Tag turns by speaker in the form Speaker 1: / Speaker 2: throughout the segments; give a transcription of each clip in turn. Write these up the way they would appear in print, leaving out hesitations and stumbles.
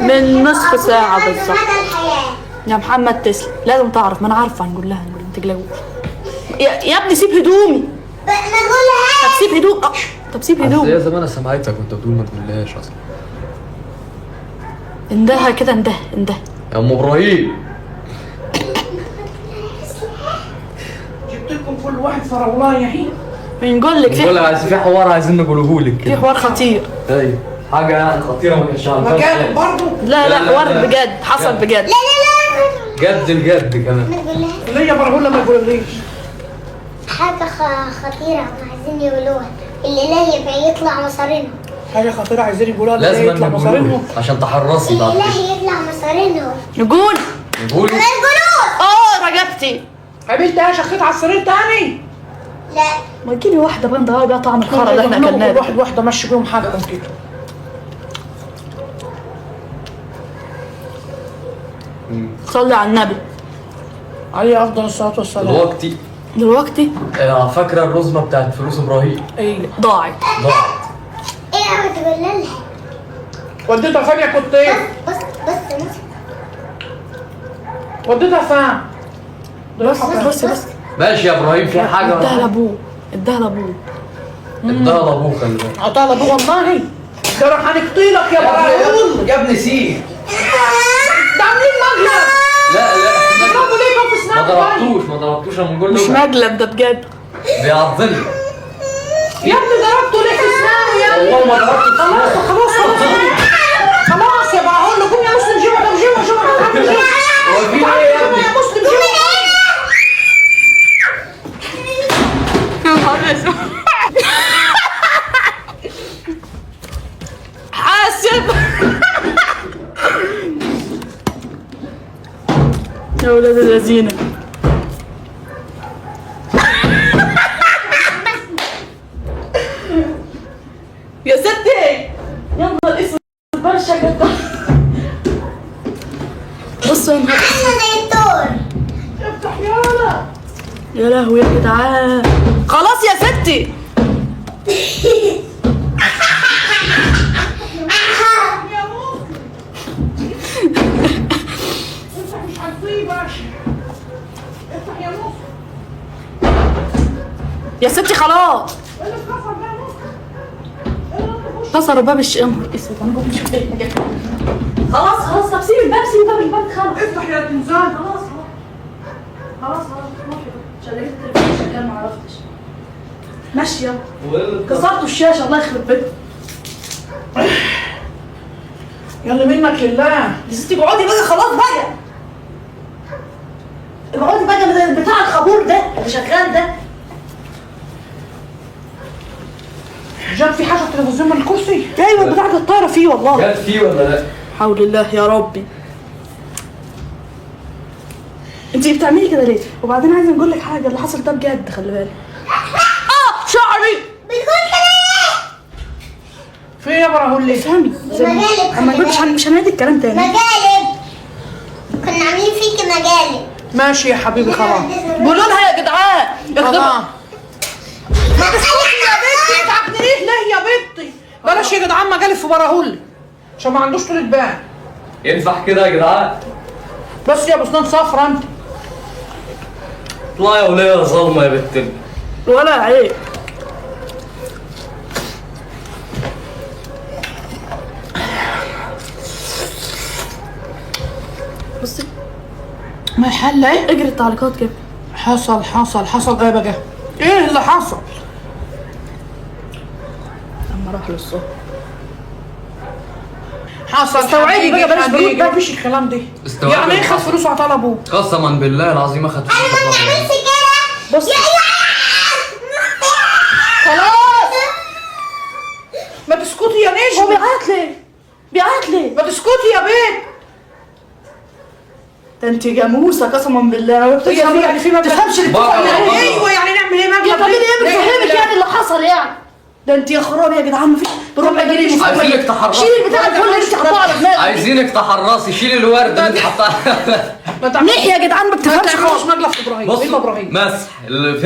Speaker 1: من نصف ساعة بالظبط. يا محمد تسلم، لازم تعرف، ما انا عارفة. هنقول لها ما تقلقوش. يا ابني سيب هدومي. طب سيب هدوم. طب سيب هدوم.
Speaker 2: يا زمان انا سمعتك وانت بتقول ما تقولهاش اصلا.
Speaker 1: اندهى كده، اندهى.
Speaker 2: يا ام ابراهيم،
Speaker 3: جبت لكم كل واحد فراولايه اهي.
Speaker 1: بنقول لك
Speaker 2: في حوار عايزين نقوله لك كده.
Speaker 1: في حوار خطير.
Speaker 2: ايوه حاجه يعني خطيره ما كانش عارفها.
Speaker 3: مجال برضه.
Speaker 1: لا حوار بجد حصل بجد.
Speaker 2: جد الجد كمان.
Speaker 3: ليه يا برهوله ما تقوليش؟
Speaker 4: حاجة خطيرة عايزين يقولوها. الليلة يبقى يطلع مصارينهم.
Speaker 3: حاجه خطيره عايزين يقولوها.
Speaker 2: لازم
Speaker 3: يطلع مصارينهم
Speaker 2: عشان تحرصي بعد
Speaker 4: الليلة
Speaker 2: كده.
Speaker 4: يطلع مصارينهم.
Speaker 1: نقول
Speaker 2: نقول
Speaker 1: رجبتي.
Speaker 3: قابلتها شخيت على السرير تاني.
Speaker 4: لا
Speaker 1: ما تجيلي واحدة بقى ندور بيها طعم الخرا اللي احنا اكلناه.
Speaker 3: واحده مشي بيهم حاجه كده.
Speaker 1: صلي على النبي
Speaker 3: عليه افضل الصلاه والسلام.
Speaker 1: دلوقتي
Speaker 2: فاكره الرزمه بتاعت فلوس ابراهيم؟
Speaker 3: ايه
Speaker 1: ضاعت.
Speaker 4: ايه عم تقول لها؟
Speaker 3: وديتها فين يا كنت ايه؟
Speaker 4: بص
Speaker 3: وديتها فين؟
Speaker 1: بس
Speaker 2: ماشي يا ابراهيم، في حاجه
Speaker 1: اداها لابوه.
Speaker 2: اداها لابوه. خلي بالك
Speaker 3: عطاها لابوه والله. ده راح هنقتلك يا براهول.
Speaker 2: يا ابني سيب.
Speaker 3: ده عاملين مقلب.
Speaker 2: لا
Speaker 3: اضربوا ليه في سنانه؟
Speaker 2: ما ضربتوش انا بقول
Speaker 1: مش
Speaker 2: له
Speaker 1: مقلب ده بجد.
Speaker 2: بيعضني.
Speaker 3: يا ابني ضربته ليه في سنانه يا ابني؟
Speaker 2: والله ما ضربته.
Speaker 3: خلاص يا براهول. قوم يا مسلم جيبه.
Speaker 2: هو في ايه يا ابني؟
Speaker 3: يا مسلم جيبه.
Speaker 1: حاسب. يا ولاد الذين. يا ستي يلا الاسم برشا قد. بصوا يا نهار.
Speaker 4: زي الدور.
Speaker 3: افتح يالا.
Speaker 1: يا لهوي يا جدعان. خلاص يا ستي.
Speaker 3: مش هتطيب افتح يا نص.
Speaker 1: يا ستي خلاص.
Speaker 3: ايه اللي اتكسر ده يا نص؟
Speaker 1: كسروا باب الشقة. اسود انا بقوم اشوف ايه. خلاص طب سيب الباب خلاص.
Speaker 3: افتح يا تنزان.
Speaker 1: خلاص عشان لقيت التليفون شغال ما عرفتش. ماشية. كسرتوا الشاشة الله يخرب بيتكم.
Speaker 3: يلا منك لله.
Speaker 1: يا ستي اقعدي بقى خلاص بقى. اقعدي بقى بتاع الخابور ده اللي شغال ده.
Speaker 3: جاب في حاجه في التلفزيون من الكرسي؟
Speaker 1: ايوه بتاعت الطايرة فيه والله.
Speaker 2: جت فيه ولا لا؟
Speaker 1: حول الله يا ربي. انتي بتعملي كده ليه؟ وبعدين عايزه نقول لك حاجه، اللي حصل ده بجد خلي بالك. شعري.
Speaker 4: بتقول كده
Speaker 3: في ايه يا براهول ليه؟
Speaker 1: افهمي.
Speaker 4: مجالب
Speaker 1: اما مش هنعيد الكلام تاني.
Speaker 4: مجالب. كنا عاملين فيك مجالب.
Speaker 3: ماشي يا حبيبي خلاص.
Speaker 1: قولوا لها يا جدعان.
Speaker 3: خلاص. ما تسكتي يا بنتي. تعبتنيش ليه يا بنتي؟ بلاش يا جدعان مجالب في براهول عشان ما عندوش طولة بال.
Speaker 2: ينفع كده يا جدعان؟
Speaker 3: بس يا ابو اسنان صفرا انت.
Speaker 2: اطلعي يا وليه ظلمه يا بنت.
Speaker 1: ولا عيب. بصي
Speaker 3: ما الحل ايه؟
Speaker 1: اجري التعليقات كده.
Speaker 3: حصل ايه بقى؟ ايه اللي حصل؟
Speaker 1: اما اروح للصبح.
Speaker 3: حصل.
Speaker 1: استوعبي بقى بلاش برود بقى.
Speaker 3: مفيش الكلام ده.
Speaker 2: استوعبي
Speaker 3: يعني ايه
Speaker 2: اللي
Speaker 3: خد
Speaker 2: حصل.
Speaker 3: فلوس وعطاها لابوه؟
Speaker 2: قسما بالله العظيم اخد فلوس.
Speaker 4: ما تعملش كده.
Speaker 1: بص
Speaker 3: خلاص. ما تسكتي يا نجم.
Speaker 1: هو بيعيط ليه؟
Speaker 3: ما تسكتي يا بنت.
Speaker 1: ده انت جاموسه قسما بالله.
Speaker 3: يعني في مبلغ.
Speaker 1: تفهمش اللي
Speaker 2: بابا.
Speaker 1: بتفهمي.
Speaker 3: ايوه يعني نعمل ايه
Speaker 1: يا
Speaker 3: مبلغ؟
Speaker 1: طب ايه بتفهمك يعني اللي حصل يعني. ده انت يا خرابي يا جدعان مفيش بربع جنيه.
Speaker 2: عايزينك تحرصي.
Speaker 1: شيل البتاع الفل اللي انت حاطاه على دماغك.
Speaker 2: عايزينك تحرصي. شيل الورد اللي انت حطاه.
Speaker 1: نحي يا جدعان ما بتفهمش
Speaker 3: تعملوش
Speaker 1: خالص.
Speaker 3: مقلب في ابراهيم. ايه
Speaker 2: بصوا
Speaker 3: ابراهيم؟
Speaker 2: مسح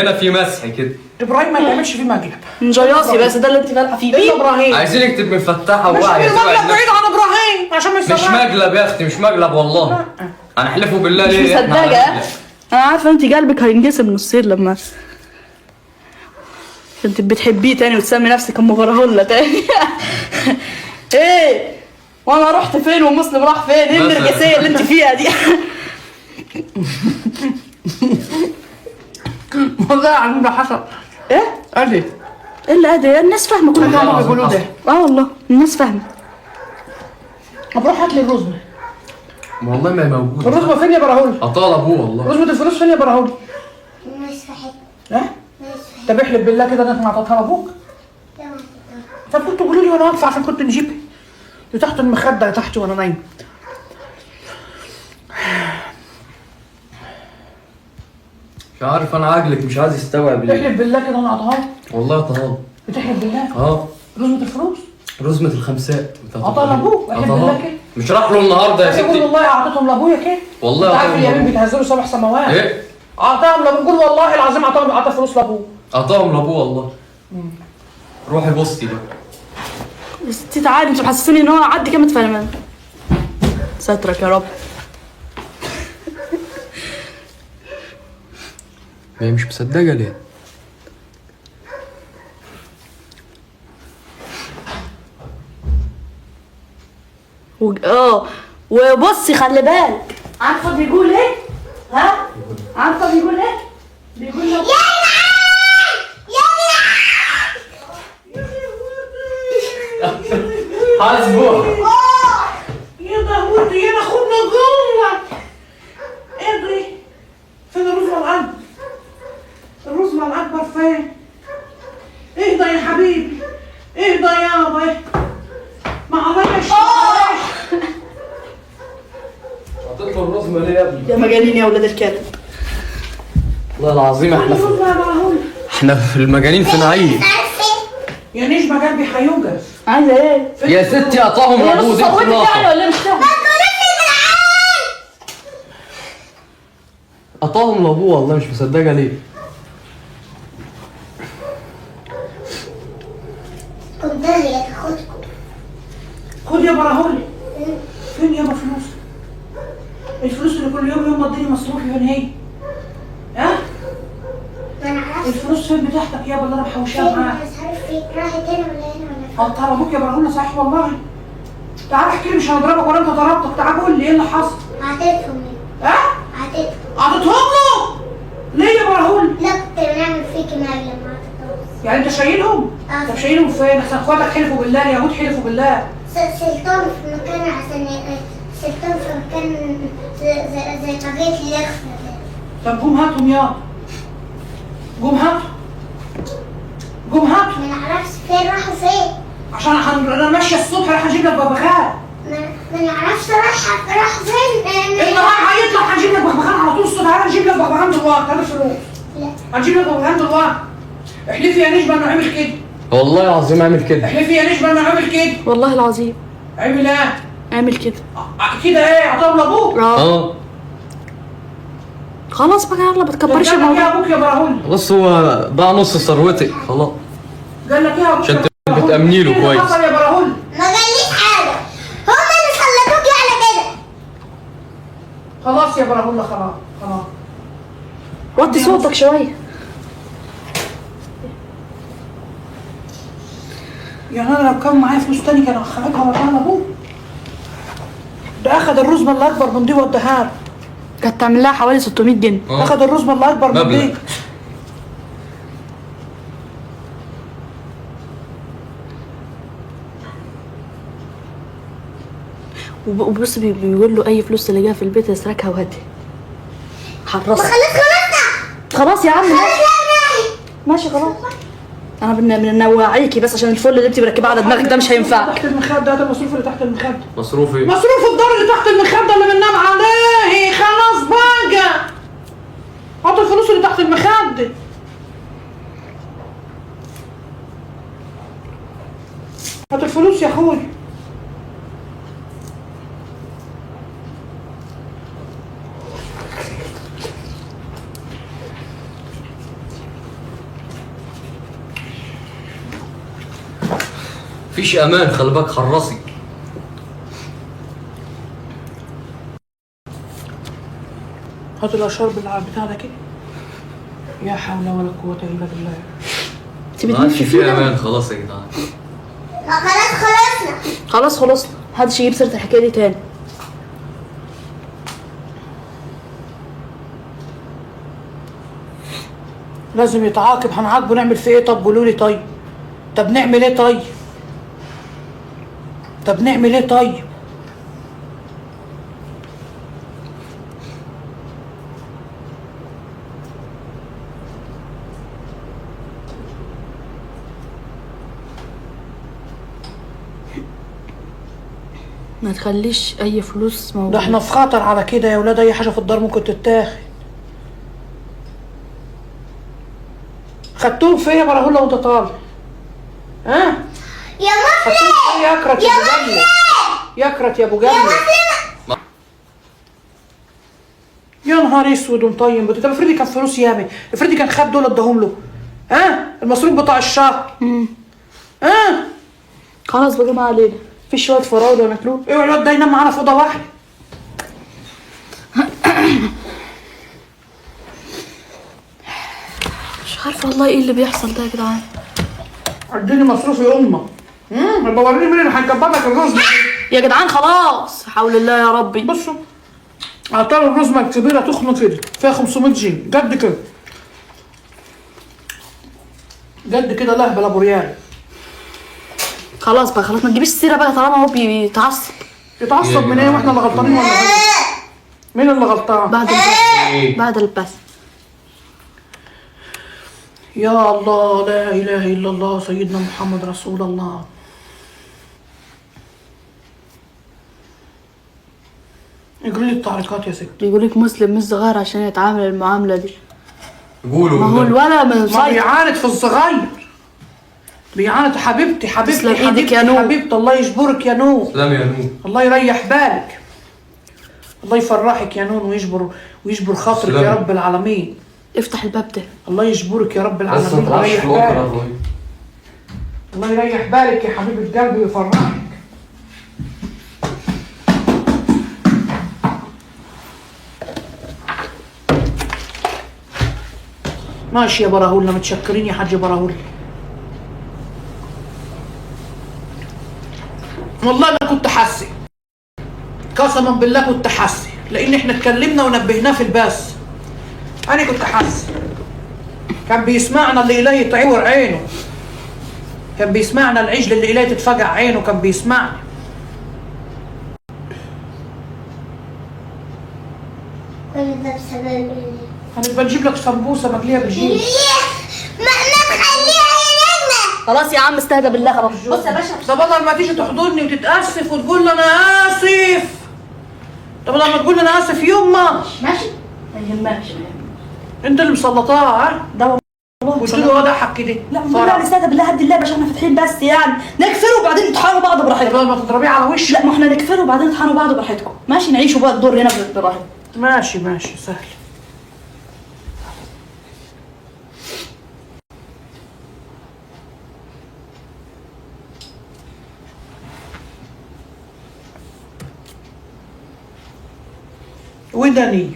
Speaker 2: هنا في مسح كده.
Speaker 3: ابراهيم ما بيعملش فيه مقلب.
Speaker 1: نجياصي بس ده اللي انت فالحه فيه.
Speaker 3: ايه ابراهيم؟
Speaker 2: عايزينك تبقي مفتحه
Speaker 3: مش
Speaker 2: وواعيه.
Speaker 3: المقلب بعيد عن ابراهيم عشان ما
Speaker 2: مش
Speaker 3: يستغربش.
Speaker 2: مقلب يا اختي، مش مقلب والله. هنحلفوا بالله
Speaker 1: مش
Speaker 2: ليه؟ إحنا
Speaker 1: مصدقه.
Speaker 2: هنحلف.
Speaker 1: انا عارفه انت قلبك هينقسم نصين لما انت بتحبيه تاني وتسمي نفسك ام فرهله تاني. ايه وانا رحت فين ومسلم راح فين؟ ايه
Speaker 2: مثلا.
Speaker 1: النرجسيه اللي انت فيها دي؟
Speaker 3: والله العظيم ده حصل.
Speaker 1: ايه؟
Speaker 3: ادي
Speaker 1: ايه اللي ادري؟ الناس فاهمه كل
Speaker 2: والله
Speaker 1: حاجه
Speaker 2: العظيم
Speaker 1: بيقولوه ده.
Speaker 2: حصل.
Speaker 1: والله الناس فاهمه.
Speaker 3: طب روح هات لي الرزمه.
Speaker 2: والله ما موجود.
Speaker 3: الرزمه فين يا براهول؟
Speaker 2: اطال ابوه والله.
Speaker 3: رزمه الفلوس فين يا براهول؟
Speaker 4: مش في حته.
Speaker 3: ها؟
Speaker 4: مش في
Speaker 3: طب احلف بالله كده انك ما عطيتها لابوك.
Speaker 4: حته.
Speaker 3: طب كنتوا تقولوا لي وانا واقفه عشان كنت نجيبها. دي تحت المخده تحت وانا نايم.
Speaker 2: مش عارف، انا عقلك مش عايز يستوعب ليه.
Speaker 3: احلف بالله كده انا اعطاها لك.
Speaker 2: والله طهال.
Speaker 3: بتحلف بالله؟
Speaker 2: اه
Speaker 3: رزمه الفلوس؟
Speaker 2: رزمة الخمسات
Speaker 3: عطاها لابوك. احلف بالله كده.
Speaker 2: مش راح له النهارده يا
Speaker 3: قول
Speaker 2: ستي.
Speaker 3: والله اعطيتهم لابويا كده.
Speaker 2: والله
Speaker 3: انت عارف
Speaker 2: أعطاهم
Speaker 3: اليمين
Speaker 2: لأبوه.
Speaker 3: بيتهزلوا سبع سماوات.
Speaker 2: ايه؟
Speaker 3: اعطاهم لابوه. قول والله العظيم اعطى فلوس لابوه.
Speaker 2: اعطاهم لابوه والله. روحي بصي بقى.
Speaker 1: بس انت تعالي، انتوا محسسيني ان هو عدي كلمه فلمان. سترك يا رب.
Speaker 2: ما هي مش مصدقه ليه؟
Speaker 1: وبصي خلي بالك. عارفه بيقول ايه؟ ها؟ عارفه بيقول ايه؟ بيقول لك
Speaker 2: حاسبه.
Speaker 3: يا داوود يا ناخدنا جوه. اجري. فين الرزمه الاكبر؟ الرزمه الاكبر فين؟ اهدى يا حبيبي. اهدى يابا. معلش.
Speaker 2: حطيت له الرزمه ليه يا ابني؟
Speaker 1: يا مجانين يا ولاد الكلب.
Speaker 2: والله العظيم
Speaker 3: الرزمه يا براهول.
Speaker 2: احنا في المجانين في نعيم.
Speaker 3: يا نجمه قلبي هيوجز.
Speaker 1: عايزه ايه؟
Speaker 2: يا ستي اعطاهم
Speaker 1: هي
Speaker 2: لابوه
Speaker 1: نص
Speaker 2: دي
Speaker 1: صوتك يعني
Speaker 2: خلاصه.
Speaker 1: ولا مش فاهمه؟
Speaker 2: اعطاهم لابوه والله، مش مصدقه ليه؟
Speaker 4: كنت هي تاخدكم.
Speaker 3: خد يا براهول. فين يابا فلوس؟ الفلوس اللي كل يوم مضيني مصروفي فين هي؟ ها؟
Speaker 4: ما انا عارفه.
Speaker 3: الفلوس فين بتاعتك يابا اللي انا محوشاها
Speaker 4: فين
Speaker 3: معاك؟
Speaker 4: مش عارف فين. راحت هنا ولا هنا ولا فين؟
Speaker 3: قطع ابوك يا براهول صحيح والله. تعال احكي لي، مش هنضربك ولا انت ضربتك. تعال قول لي ايه اللي حصل؟
Speaker 4: عطيتهم ليه؟
Speaker 3: ها؟
Speaker 4: عطيتهم.
Speaker 3: اعطيتهم له؟ ليه يا براهول؟
Speaker 4: لا كنت بنعمل فيكي مال لما عطيتهم.
Speaker 3: يعني انت شايلهم؟
Speaker 4: اه.
Speaker 3: طب شايلهم فين؟ احسن اخواتك حلفوا بالله، اليهود حلفوا بالله.
Speaker 4: سلتهم في مكان عشان سلتهم في مكان زي طريقة اليخت.
Speaker 3: طب قوم هاتهم يا قوم هاتهم. قوم هاتهم.
Speaker 4: ما نعرفش فين راحوا فين.
Speaker 3: عشان انا ماشيه الصبح راح اجيب لك ببغاء.
Speaker 4: ما نعرفش راحوا فين.
Speaker 3: النهار هيطلع هجيب لك بغبغان على طول الصبح. انا هجيب لك بغبغان دلوقتي. هات الفلوس.
Speaker 4: لا.
Speaker 3: هجيب لك بغبغان دلوقتي. احلفي يا نجمه انه عمل كده.
Speaker 2: والله العظيم عامل كده.
Speaker 3: احلفي يا نجمه انه عمل كده.
Speaker 1: والله العظيم
Speaker 3: عمل ايه؟
Speaker 1: اعمل كده.
Speaker 3: كده ايه؟ عطاهم لابوك؟
Speaker 2: اه
Speaker 1: خلاص بقى يلا ما تكبريش
Speaker 3: قال لك ايه
Speaker 1: الموضوع.
Speaker 3: ابوك يا براهول؟
Speaker 2: بص هو ضاع نص ثروتك خلاص.
Speaker 3: قال لك ايه ابوك؟
Speaker 2: عشان
Speaker 3: يا براهول؟
Speaker 2: بتأمني له
Speaker 3: ايه اللي
Speaker 2: كويس.
Speaker 3: حصل يا براهول؟
Speaker 4: ما قاليش حاجة. هما اللي خلتوكي على كده.
Speaker 3: خلاص يا براهول خلاص خلاص.
Speaker 1: وطي صوتك شويه.
Speaker 3: يعني انا لو كان معايا فلوس تاني كان خرجها وداها لابوه. ده اخد الرزمه اللي اكبر من دي وداها له.
Speaker 1: كانت تعمل لها حوالي 600 جنيه.
Speaker 3: اخد الرزمه اللي اكبر من
Speaker 2: مبلغ.
Speaker 3: دي.
Speaker 1: وبص بيقول له اي فلوس اللي جايه في البيت اسرقها وهاتي. حرصت. خلاص يا عم ماشي خلاص. انا بنوعيكي بس عشان الفل اللي انت مركباه على دماغك ده مش هينفعك.
Speaker 3: تحت المخده. ده المصروف اللي تحت المخده.
Speaker 2: مصروف ايه؟
Speaker 3: مصروف الدار اللي تحت المخده اللي بننام عليه. خلاص بقى. حط الفلوس اللي تحت المخده. هات الفلوس يا اخوي.
Speaker 2: مفيش امان، خلي بالك حرصي.
Speaker 3: هات الاشرب اللي على البتاع ده كده. يا حول ولا قوه الا بالله.
Speaker 1: انت
Speaker 2: ما عادش
Speaker 1: بتمشي
Speaker 2: في
Speaker 1: فينا.
Speaker 2: امان خلاص يا جدعان.
Speaker 4: خلاص
Speaker 1: خلصنا. محدش يجيب سيره الحكايه دي تاني.
Speaker 3: لازم يتعاقب. هنعاقبه نعمل فيه ايه؟ طب قولوا لي. طب نعمل ايه؟ طب نعمل ايه؟
Speaker 1: ما تخليش اي فلوس موجوده.
Speaker 3: ده احنا في خطر على كده يا ولاد. اي حاجه في الدار ممكن تتاخد. خدتوهم فيا براهولا وانت طالع؟ ها؟
Speaker 4: يا
Speaker 3: خدتوهم فيا يكرت يا ابو جمله. يكرت يا ابو جمله. يا نهار اسود ومطين. طب افرضي كان فلوس يابي، افرضي كان خد دول اداهم له. ها؟ المصروف بتاع الشهر. ها؟
Speaker 1: خلاص بقى ما علينا. في شويه فراوله ناكلوه.
Speaker 3: اوعى الواد ده ينام معانا في اوضه واحده.
Speaker 1: مش عارفه والله ايه اللي بيحصل ده يا جدعان.
Speaker 3: اديني مصروف يا امه. يبقى وريني مين اللي هيكبر لك الرز ده.
Speaker 1: يا جدعان خلاص. حول الله يا ربي.
Speaker 3: بصوا عطاله الرزمه الكبيره تخنه كده فيها 500 جنيه قد كده. قد كده لهبل ابو ريال.
Speaker 1: خلاص بقى خلاص ما تجيبيش السيره بقى طالما هو بيتعصب.
Speaker 3: يتعصب من ايه واحنا اللي غلطانين ولا هو؟ مين اللي غلطان؟
Speaker 1: بعد البث. بعد البث.
Speaker 3: يا الله لا اله الا الله سيدنا محمد رسول الله. اجري لي التعليقات يا ست.
Speaker 1: بيقول لك مسلم مش صغير عشان يتعامل المعامله دي.
Speaker 2: قولوا
Speaker 1: ما هو
Speaker 2: بالله.
Speaker 1: الولد من
Speaker 3: ما
Speaker 1: صيد.
Speaker 3: بيعاند في الصغير. بيعاند. حبيبتي
Speaker 1: تسلم إيدك يا نور.
Speaker 3: حبيبتي الله يجبرك يا نور.
Speaker 2: سلام يا نور.
Speaker 3: الله يريح بالك. الله يفرحك يا نون ويجبر خاطرك
Speaker 2: سلام.
Speaker 3: يا رب العالمين.
Speaker 1: افتح الباب ده.
Speaker 3: الله يجبرك يا رب
Speaker 2: بس
Speaker 3: العالمين
Speaker 2: ما تلعبش
Speaker 3: ويريح
Speaker 2: في الأوبرا يا
Speaker 3: بالك.
Speaker 2: أخوي.
Speaker 3: الله يريح بالك يا حبيبة قلبي ويفرحك. ماشي يا براهولنا. متشكرين يا حاج براهول. والله انا كنت حاسه. قسما بالله كنت حاسه لان احنا اتكلمنا ونبهناه في الباس. انا كنت حاسه. كان بيسمعنا اللي اليه تعور عينه. كان بيسمعنا العجل اللي اليه تتفجع عينه. كان بيسمعنا.
Speaker 4: كل ده بسبب ايه؟
Speaker 3: هنبقى نجيب لك سمبوسه مقليه بالجيل.
Speaker 4: ما تخليها يا نجمة.
Speaker 1: خلاص يا عم استهدى بالله خلاص. بص يا باشا.
Speaker 3: ده بدل ما تيجي تحضني وتتاسف وتقول لي انا اسف. ده بدل ما تقول لي انا اسف يما.
Speaker 1: ماشي. ما يهمكش.
Speaker 3: انت اللي مسلطاها. ها؟
Speaker 1: ده والله
Speaker 3: قلت له اضحك كده.
Speaker 1: لا والله استهدى بالله هدي الله يا باشا. احنا فاتحين بس يعني نكفره وبعدين نطحنوا بعض براحتكم.
Speaker 3: بدل ما تضربيه على وشك.
Speaker 1: لا ما احنا نكفره وبعدين نطحنوا بعض براحتكم. ماشي نعيشوا بقى الدور هنا براحتكم.
Speaker 3: ماشي سهل. ودني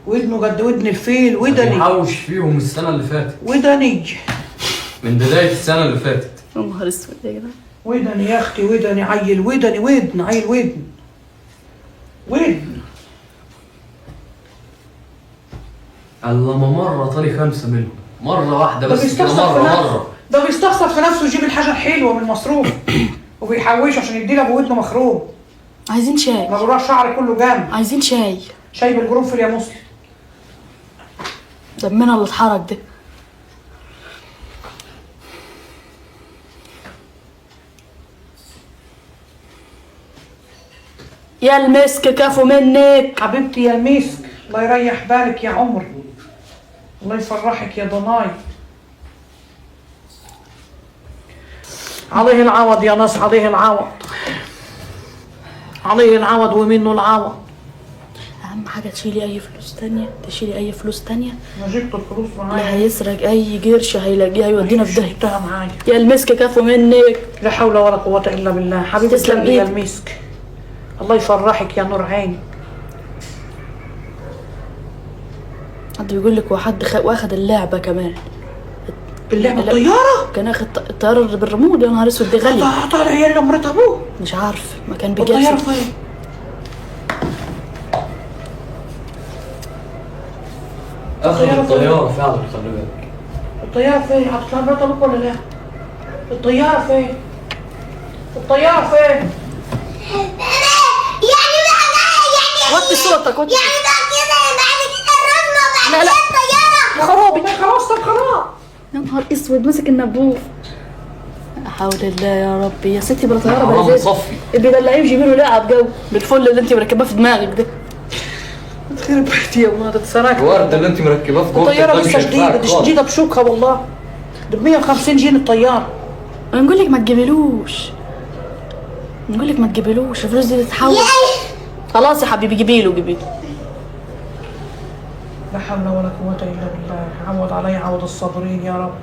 Speaker 3: ودنه قد ودن الفيل. ودني
Speaker 2: محوش فيهم السنة اللي فاتت.
Speaker 3: ودني
Speaker 2: من بداية السنة اللي فاتت.
Speaker 1: يا نهار اسود يا جدعان.
Speaker 3: ودني يا اختي. ودني عيل. ودني ودن عيل. ودن
Speaker 2: الله ما مرة طالي 5 منهم. مرة واحدة
Speaker 3: ده
Speaker 2: بس كده.
Speaker 3: بيستخسر في نفسه.
Speaker 2: مرة.
Speaker 3: ده بيستخسر في نفسه يجيب الحاجة الحلوة من المصروف وبيحوشه عشان يدي لابو ودنه مخروم.
Speaker 1: عايزين شاي.
Speaker 3: ما بروح شعري كله جامد.
Speaker 1: عايزين شاي.
Speaker 3: شاي بالقرنفل يا مسلم.
Speaker 1: دمنا اللي اتحرك ده. يا المسك كفو منك.
Speaker 3: حبيبتي يا مسك. الله يريح بالك يا عمر. الله يفرحك يا ضناي. عليه العوض يا ناس. عليه العوض. عليه العوض ومنه العوض.
Speaker 1: اهم حاجه تشيلي اي فلوس تانية. تشيلي اي فلوس تانية.
Speaker 3: انا جبت الفلوس
Speaker 1: اللي
Speaker 3: معايا.
Speaker 1: هيسرق اي قرش هيلاقيه هيودينا في داهيه.
Speaker 3: جبتها معايا.
Speaker 1: يا المسك كفو منك.
Speaker 3: لا حول ولا قوة الا بالله. حبيبتي
Speaker 1: تسلم
Speaker 3: قلبي يا
Speaker 1: إيدك.
Speaker 3: المسك. الله يفرحك يا نور عيني.
Speaker 1: حد بيقول لك وحد واخد اللعبه كمان.
Speaker 3: اللعبه الطياره؟
Speaker 1: كان اخد الطياره اللي بالريموت. يا نهار اسود دي غاليه.
Speaker 3: عطاها العيال لمرات ابوه.
Speaker 1: مش عارف ما كان
Speaker 3: الطياره
Speaker 1: بيجي.
Speaker 3: فين؟
Speaker 2: اخذ الطياره فعلا، خلي بالك.
Speaker 3: الطياره فين؟ عطتها لمرات ابوك ولا لا؟ الطياره فين؟ الطياره فين؟
Speaker 4: يعني
Speaker 1: وطي صوتك وطي.
Speaker 4: يعني بعد كده الرسمة بعد
Speaker 1: لا، لا.
Speaker 4: كده الطيارة.
Speaker 1: يا خرابي.
Speaker 3: خلاص طب خلاص.
Speaker 1: يا نهار اسود مسك النبوف. لا حول الله يا ربي يا ستي بلا طياره
Speaker 2: حرام
Speaker 1: بلا زيت.
Speaker 2: تصفي.
Speaker 1: اللي بيدلعيه يجيبوا له لعب جو بالفل اللي انت مركباه في دماغك ده.
Speaker 3: تخرب بيتي يا ولاد اتسرقت.
Speaker 2: الورده اللي انت مركباه في جوه
Speaker 3: الطياره لسه جديده، دي جديده بشوكها والله. ب 150 جنيه الطياره.
Speaker 1: انا نقول لك ما تجيبيلوش. نقول لك ما تجيبيلوش الفلوس دي تتحول. خلاص يا حبيبي جيبيله جيبيله.
Speaker 3: لا حول ولا قوه الا بالله. عوض علي عوض الصابرين يا رب.